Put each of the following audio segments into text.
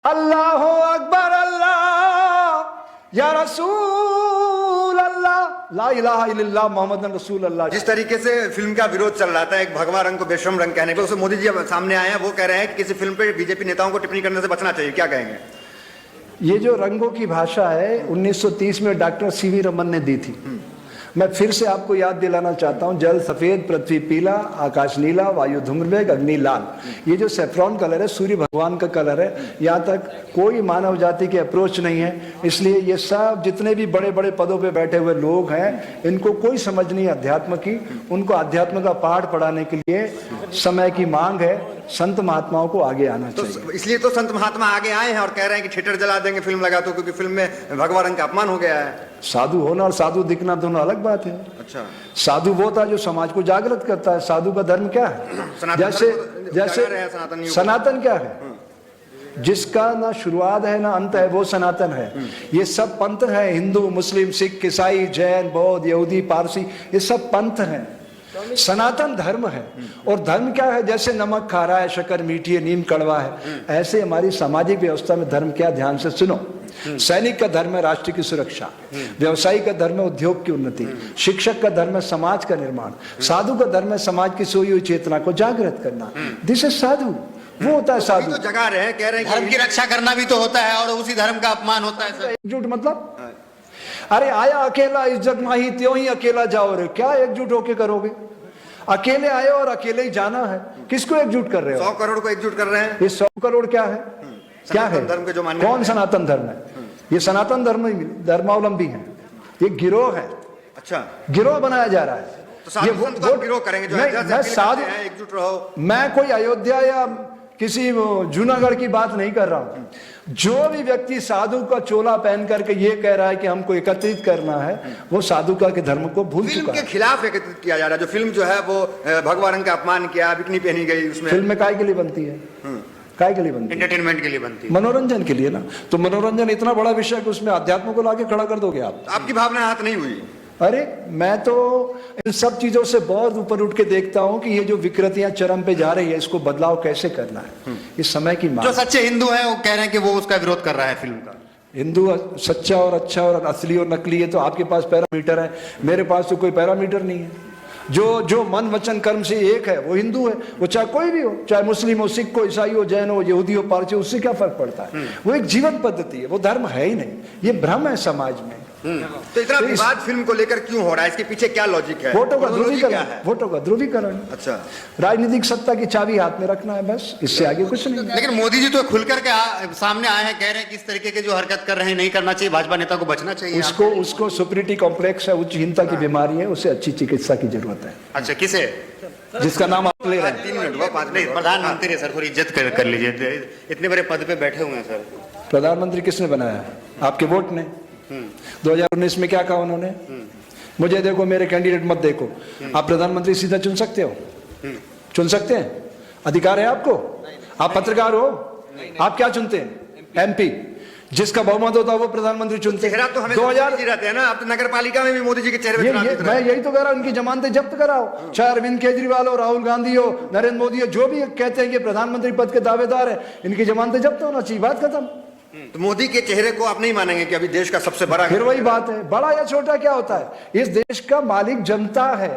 अल्लाह अकबर अल्लाह या रसूल अल्लाह ला इलाहा इल्लल्लाह मोहम्मद रसूल अल्लाह। जिस तरीके से फिल्म का विरोध चल रहा था, एक भगवा रंग को बेशरम रंग कहने पे, उसे मोदी जी अब सामने आए हैं, वो कह रहे हैं कि किसी फिल्म पे बीजेपी नेताओं को टिप्पणी करने से बचना चाहिए, क्या कहेंगे? ये जो रंगों की भाषा है 1930 में डॉक्टर सीवी रमन ने दी थी। मैं फिर से आपको याद दिलाना चाहता हूं, जल सफेद, पृथ्वी पीला, आकाश नीला, वायु धूम्रवेग, अग्नि लाल। ये जो सेफ्रॉन कलर है सूर्य भगवान का कलर है। यहाँ तक कोई मानव जाति की अप्रोच नहीं है। इसलिए ये सब जितने भी बड़े बड़े पदों पे बैठे हुए लोग हैं, इनको कोई समझ नहीं अध्यात्म की। उनको अध्यात्म का पाठ पढ़ाने के लिए समय की मांग है। संत महात्माओं को आगे आना चाहिए। तो इसलिए तो संत महात्मा आगे आए हैं और कह रहे हैं कि थिएटर जला देंगे फिल्म लगा तो, क्योंकि फिल्म में भगवा रंग का अपमान हो गया है। साधु होना और साधु दिखना दोनों अलग बात है। अच्छा, साधु वो था जो समाज को जागृत करता है। साधु का धर्म क्या है? जैसे सनातन क्या है? जिसका ना शुरुआत है ना अंत है, वो सनातन है। ये सब पंथ है, हिंदू, मुस्लिम, सिख, ईसाई, जैन, बौद्ध, यहूदी, पारसी, ये सब पंथ हैं। सनातन धर्म है। और धर्म क्या है? जैसे नमक खारा है, शक्कर मीठी है, नीम कड़वा है, ऐसे हमारी सामाजिक व्यवस्था में धर्म क्या, ध्यान से सुनो। सैनिक का धर्म है राष्ट्र की सुरक्षा, व्यवसायी का धर्म है उद्योग की उन्नति, शिक्षक का धर्म है समाज का निर्माण, साधु का धर्म है समाज की सोई हुई चेतना को जागृत करना। दिस इज साधु। वो होता है साधु। तो जगा रहे हैं, कह रहे हैं धर्म की रक्षा करना भी तो होता है और उसी धर्म का अपमान होता है। एकजुट मतलब, अरे आया अकेला इस जग माही त्यों ही अकेला जाओ रे। क्या एकजुट होके करोगे? अकेले आए और अकेले ही जाना है। किसको एकजुट कर रहे हो? 100 करोड़ को एकजुट कर रहे हैं। ये 100 करोड़ क्या है? क्या है? धर्म के जो मानने कौन सनातन धर्म है? ये सनातन धर्मावलंबी है। ये गिरोह है। अच्छा, गिरोह बनाया जा रहा है। तो साधु संत को गिरोह करेंगे जो मैं साधु, एकजुट रहो। मैं कोई अयोध्या या किसी जूनागढ़ की बात नहीं कर रहा हूं। जो भी व्यक्ति साधु का चोला पहन करके ये कह रहा है कि हमको एकत्रित करना है, वो साधु का के धर्म को भूल चुका है। फिल्म के खिलाफ एकत्रित किया जा रहा है। जो फिल्म जो है वो भगवा रंग का अपमान किया, बिकनी पहनी गई उसमें। फिल्म में काय के लिए बनती है? काय के लिए बनती है? एंटरटेनमेंट के लिए बनती है, मनोरंजन के लिए ना। तो मनोरंजन इतना बड़ा विषय कि उसमें अध्यात्म को लाके खड़ा कर दोगे आप? आपकी भावना हाथ नहीं हुई? अरे मैं तो इन सब चीजों से बहुत ऊपर उठ के देखता हूं कि ये जो विकृतियां चरम पे जा रही है, इसको बदलाव कैसे करना है, इस समय की मांग। जो सच्चे हिंदू हैं वो कह रहे हैं कि वो उसका विरोध कर रहा है फिल्म का। हिंदू सच्चा और अच्छा और असली और नकली है तो आपके पास पैरामीटर है, मेरे पास तो कोई पैरामीटर नहीं है। जो मन वचन कर्म से एक है वो हिंदू है। वो चाहे कोई भी हो, चाहे मुस्लिम हो, सिख हो, ईसाई हो, जैन हो, यहूदी हो, पारसी हो, उससे क्या फर्क पड़ता है? वो एक जीवन पद्धति है, वो धर्म है ही नहीं। ये भ्रम है समाज में। तो इतना विवाद फिल्म को लेकर क्यों हो रहा है? इसके पीछे क्या लॉजिक है? वोटों का ध्रुवीकरण, वोटों का ध्रुवीकरण। अच्छा, राजनीतिक सत्ता की चाबी हाथ में रखना है, बस, इससे आगे कुछ नहीं। लेकिन मोदी जी तो खुलकर के सामने आए हैं, कह रहे हैं कि इस तरीके के जो हरकत कर रहे हैं नहीं करना चाहिए, भाजपा नेता को बचना चाहिए। उसको सुपीरियरिटी कॉम्प्लेक्स है, उच्च हिंसा की बीमारी है, उसे अच्छी चिकित्सा की जरूरत है। अच्छा, किसे? जिसका नाम आप ले रहे हैं। 3 मिनट हुआ, 5 मिनट। प्रधानमंत्री सर, थोड़ी इज्जत कर लीजिए, इतने बड़े पद पे बैठे हुए हैं सर। प्रधानमंत्री किसने बनाया? आपके वोट ने। 2019 में क्या कहा उन्होंने? मुझे देखो, मेरे कैंडिडेट मत देखो। आप प्रधानमंत्री सीधा चुन सकते हो? चुन सकते हैं? अधिकार है आपको? आप पत्रकार हो, आप क्या चुनते हैं? एमपी। जिसका बहुमत होता है वो प्रधानमंत्री चुनते हैं। तो हमें 2000 रहते हैं ना, आप तो नगर पालिका में भी मोदी जी के चेहरे पे मैं यही तो कह रहा हूं, उनकी जमानतें जब्त कराओ। चाहे अरविंद केजरीवाल हो, राहुल गांधी हो, नरेंद्र मोदी हो, जो भी कहते हैं कि प्रधानमंत्री पद के दावेदार है, इनकी जमानतें जब्त होना चाहिए, बात खत्म। तो मोदी के चेहरे को आप नहीं मानेंगे कि अभी देश का सबसे बड़ा? फिर वही बात है, बड़ा या छोटा क्या होता है? इस देश का मालिक जनता है।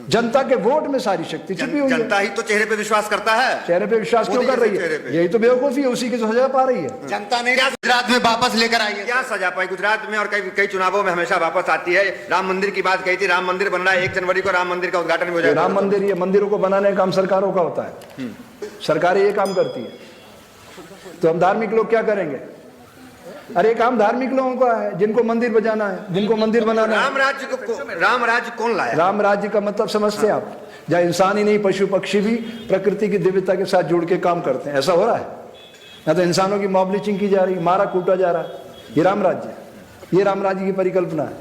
जनता के वोट में सारी शक्ति छुपी हुई है। जनता ही तो चेहरे पे विश्वास करता है। चेहरे पे विश्वास क्यों कर रही है? यही तो बेवकूफी है, उसी की तो सजा पा रही है। जनता ने गुजरात में वापस लेकर आई है। क्या सजा पाई गुजरात में? और कई चुनावों में हमेशा वापस आती है। राम मंदिर की बात कही थी, राम मंदिर बन रहा है, 1 जनवरी को राम मंदिर का उद्घाटन हो जाएगा। राम मंदिर, ये मंदिरों को बनाने का काम सरकारों का होता है। सरकारें ये काम करती है, तो हम धार्मिक लोग क्या करेंगे? अरे काम धार्मिक लोगों का है, जिनको मंदिर बजाना है, जिनको मंदिर बनाना है। राम राज्य कौन लाया? राम राज्य का मतलब समझते हैं आप? जहाँ इंसान ही नहीं, पशु पक्षी भी प्रकृति की दिव्यता के साथ जुड़ के काम करते हैं। ऐसा हो रहा है ना? तो इंसानों की मॉब लिंचिंग की जा रही, मारा कूटा जा रहा है। ये राम राज्य है, ये राम राज्य की परिकल्पना है।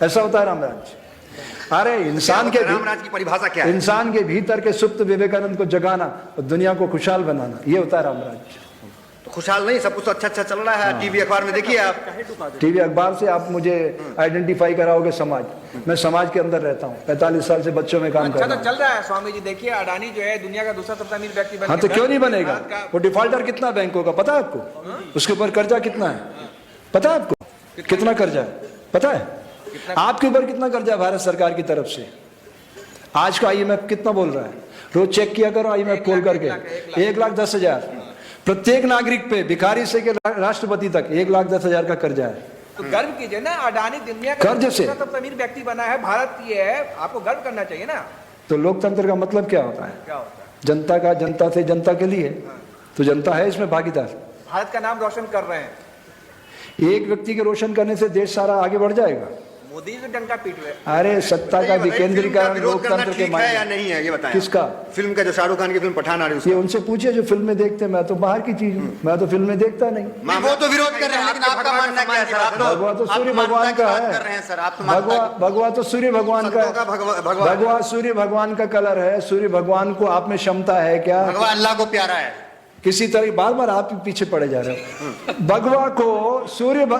ऐसा होता है राम राज्य। अरे इंसान के राम राज्य की परिभाषा क्या है? इंसान के भीतर के सुप्त विवेकानंद को जगाना और दुनिया को खुशहाल बनाना, ये होता है राम राज्य। खुशहाल नहीं, सब कुछ तो अच्छा अच्छा चल रहा है। टीवी अखबार में देखिए आप, टीवी अखबार से आप मुझे आइडेंटिफाई कराओगे समाज। मैं समाज के अंदर रहता हूँ, 45 साल से बच्चों में काम कर अच्छा रहा तो हूँ। चल रहा है स्वामी जी। देखिए अडानी जो है दुनिया का दूसरा सबसे अमीर व्यक्ति बन हाँ तो गया। क्यों नहीं बनेगा? भारत का- वो डिफॉल्टर कितना बैंकों का पता है आपको? उसके ऊपर कर्जा कितना है पता है आपको? कितना कर्जा है पता है? आपके ऊपर कितना कर्जा है भारत सरकार की तरफ से? आज का आईएमएफ कितना बोल रहा है? रोज चेक किया करो आईएमएफ खोल करके। 1,10,000 प्रत्येक नागरिक पे, भिखारी से के राष्ट्रपति तक 1,10,000 का कर्जा है। तो गर्व कीजिए ना, अडानी दुनिया का कर्ज से। दूसरा सबसे अमीर व्यक्ति बना है, भारत ये है, आपको गर्व करना चाहिए ना। तो लोकतंत्र का मतलब क्या होता है? क्या होता है? जनता का, जनता से जनता के लिए। तो जनता है इसमें भागीदार। भारत का नाम रोशन कर रहे हैं। एक व्यक्ति के रोशन करने से देश सारा आगे बढ़ जाएगा। मोदी जी डंका पीट रहे हैं। अरे सत्ता का ये बताइए, फिल्म का विकेंद्रीकरण विरोध करना लोकतंत्र के ठीक है या माध्यम। नहीं है, ये बताएं। किसका? फिल्म का जो शाहरुख खान की फिल्म पठान आ रही है ये उसका। उनसे पूछिए जो फिल्में देखते हैं। मैं तो बाहर की चीज हूँ, मैं तो फिल्में देखता नहीं। नहीं, वो तो विरोध कर रहे हैं, लेकिन आपका मानना क्या है सर? आप भगवा तो सूर्य आप भगवान मानवता की का बात है। कर रहे हैं सर, आप तो भगवा मानवता भगवा तो सूर्य भगवान का संतों का है। भगवान भगवा सूर्य भगवान का कलर है। सूर्य भगवान को आप में क्षमता है क्या? भगवान अल्लाह को प्यारा है। किसी तरह बार बार आप ही पीछे पड़े जा रहे हो। भगवा को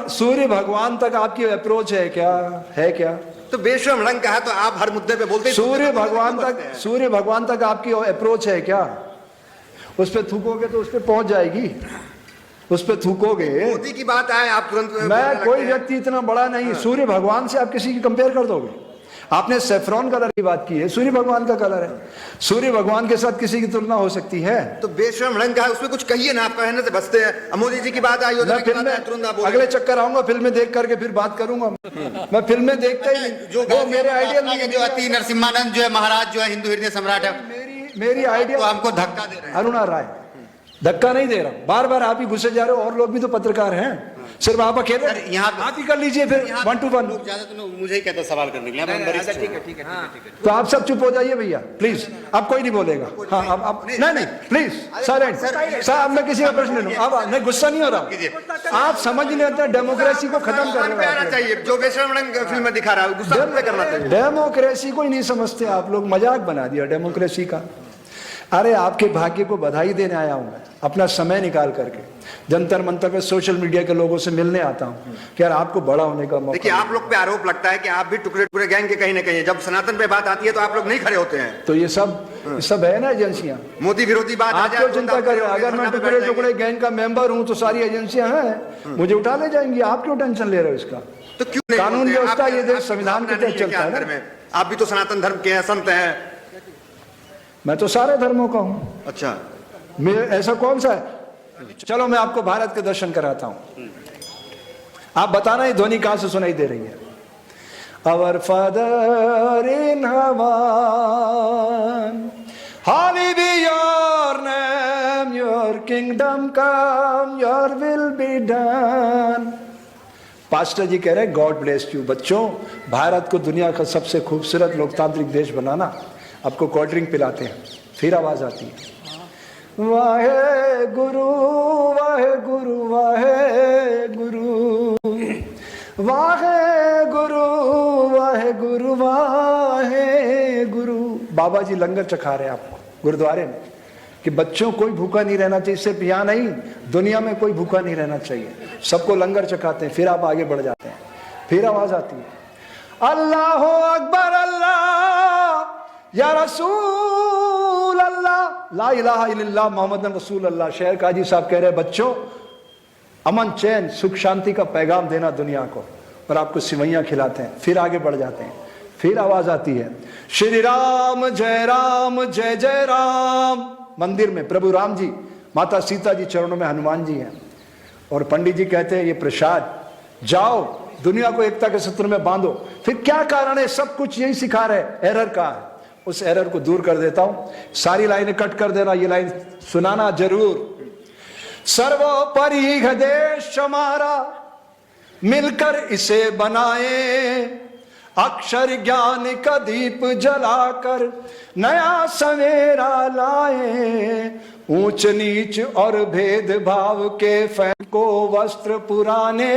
सूर्य भगवान तक आपकी अप्रोच है क्या? है क्या? तो बेशरम रंग का है, तो आप हर मुद्दे पे बोलते ही सूर्य भगवान बोलते तक, हैं। सूर्य भगवान तक आपकी अप्रोच है क्या? उस पर थूकोगे तो उस पर पहुंच जाएगी। उस पर थूकोगे। मोदी की बात आए आप तुरंत बोलने मैं लगते कोई हैं। व्यक्ति इतना बड़ा नहीं। सूर्य भगवान से आप किसी की कंपेयर कर दोगे? आपने सेफ्रॉन कलर की बात की है, सूर्य भगवान का कलर है। सूर्य भगवान के साथ किसी की तुलना हो सकती है? तो बेशरम रंग का है, उसमें कुछ कहिए ना, आप कहने से बचते हैं। अब मोदी जी की बात आई, योजना मैं की फिल्म बात आई, तुरंत आप बोल अगले चक्कर आऊंगा, फिल्में देख करके फिर बात करूंगा। मैं फिल्में देखता ही नहीं। वो मेरे आइडियल नहीं है। जो अति नरसिम्हानंद जो है महाराज जो है हिंदू हृदय सम्राट है, मेरी आइडिया तो हमको धक्का दे रहे हैं। अरुणा राय धक्का नहीं दे रहा। बार बार आप ही घुसे जा रहे हो। और लोग भी तो पत्रकार हैं। सिर्फ आप अकेले सर, यहाँ पे- आप ही कर लीजिए फिर 1 to 1। लोग ज्यादा तो लोग मुझे ही कहते हैं सवाल करने के लिए। नहीं, हम नहीं, वरिष्ठ अच्छा, हैं। ठीक है ठीक है ठीक है, ठीक है। तो आप सब चुप हो जाइए भैया प्लीज। अब कोई नहीं बोलेगा। हाँ अब नहीं प्लीज साइलेंट। सर अब मैं किसी का प्रश्न नहीं लूँ। अब नहीं, गुस्सा नहीं हो रहा। आप समझ नहीं आते डेमोक्रेसी को खत्म कर मन पे आना रहे चाहिए। जो बेशरम रंग फिल्म में दिखा रहा है गुस्सा पे करना हो। चाहिए। डेमोक्रेसी को ही नहीं समझते आप लोग। मजाक बना दिया डेमोक्रेसी का। अरे आपके भाग्य को बधाई देने आया हूं मैं, अपना समय निकाल करके। जंतर मंतर पे सोशल मीडिया के लोगों से मिलने आता हूं कि यार आपको बड़ा होने का मौका। देखिए आप लोग पे आरोप लगता है कि आप भी टुकड़े टुकड़े गैंग के कहीं ना कहीं, जब सनातन पे बात आती है तो आप लोग नहीं खड़े होते हैं। तो ये सब है ना एजेंसियां। मोदी विरोधी बात आ आप जाए क्यों तो चिंता आप कर रहे खड़े हो? होंगे, अगर मैं धरना पे टुकड़े बैठ टुकड़े गैंग का मेंबर हूं तो सारी एजेंसियां हैं, मुझे उठा ले जाएंगी। आप क्यों टेंशन ले रहे हो इसका? तो क्यों नहीं कानून बोलते? व्यवस्था आप- ये देश आप संविधान के भावना नहीं तहत है क्या चलता है अंदर ना। में? आप भी तो सनातन धर्म के हैं, संत हैं। मैं तो सारे धर्मों का हूं। अच्छा, मेरे ऐसा कौन सा है? चलो मैं आपको भारत के दर्शन कराता हूं। आप बताना ये ध्वनि कहां से सुनाई दे रही है? Our Father in heaven, hallowed be your name, your kingdom come, your will be done. Pastor ji कह रहे हैं गॉड ब्लेस यू। बच्चों, भारत को दुनिया का सबसे खूबसूरत लोकतांत्रिक देश बनाना। आपको कोल्ड ड्रिंक पिलाते हैं, फिर आवाज आती है वाहे गुरु वाहे गुरु वाहे गुरु वाहे गुरु वाहे गुरु वाहे गुरु। बाबा जी लंगर चखा रहे हैं आपको गुरुद्वारे में कि बच्चों कोई भूखा नहीं रहना चाहिए। सिर्फ यहाँ नहीं, दुनिया में कोई भूखा नहीं रहना चाहिए। सबको लंगर चखाते हैं, फिर आप आगे बढ़ जाते हैं। फिर आवाज आती है अल्लाह अकबर अल्लाह या रसूल अल्लाह, ला इलाहा इल्लल्लाह मोहम्मद रसूल अल्लाह। शेर काजी साहब कह रहे हैं बच्चों, अमन चैन सुख शांति का पैगाम देना दुनिया को, और आपको सिवैयां खिलाते हैं। फिर आगे बढ़ जाते हैं। फिर आवाज आती है श्री राम जय जय राम। मंदिर में प्रभु राम जी, माता सीता जी चरणों में हनुमान जी हैं, और पंडित जी कहते हैं ये प्रसाद, जाओ दुनिया को एकता के सूत्र में बांधो। फिर क्या कारण है? सब कुछ यही सिखा रहे, एरर का है। उस एरर को दूर कर देता हूं। सारी लाइनें कट कर देना, ये लाइन सुनाना जरूर। सर्वोपरि है देश हमारा, मिलकर इसे बनाए, अक्षर ज्ञान का दीप जलाकर नया सवेरा लाए, ऊंच नीच और भेदभाव के फेंको वस्त्र पुराने,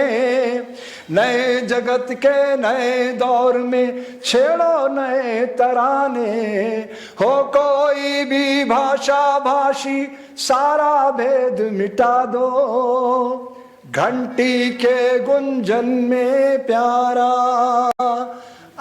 नए जगत के नए दौर में छेड़ो नए तराने, हो कोई भी भाषा भाषी सारा भेद मिटा दो, घंटी के गुंजन में प्यारा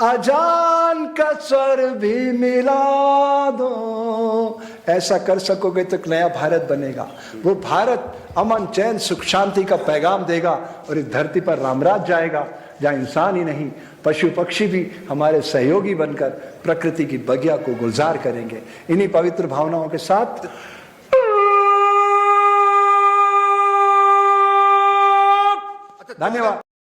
अजान का स्वर भी मिला दो। ऐसा कर सकोगे तो एक नया भारत बनेगा। वो भारत अमन चैन सुख शांति का पैगाम देगा और इस धरती पर रामराज जाएगा, जहाँ इंसान ही नहीं पशु पक्षी भी हमारे सहयोगी बनकर प्रकृति की बगिया को गुलजार करेंगे। इन्हीं पवित्र भावनाओं के साथ धन्यवाद।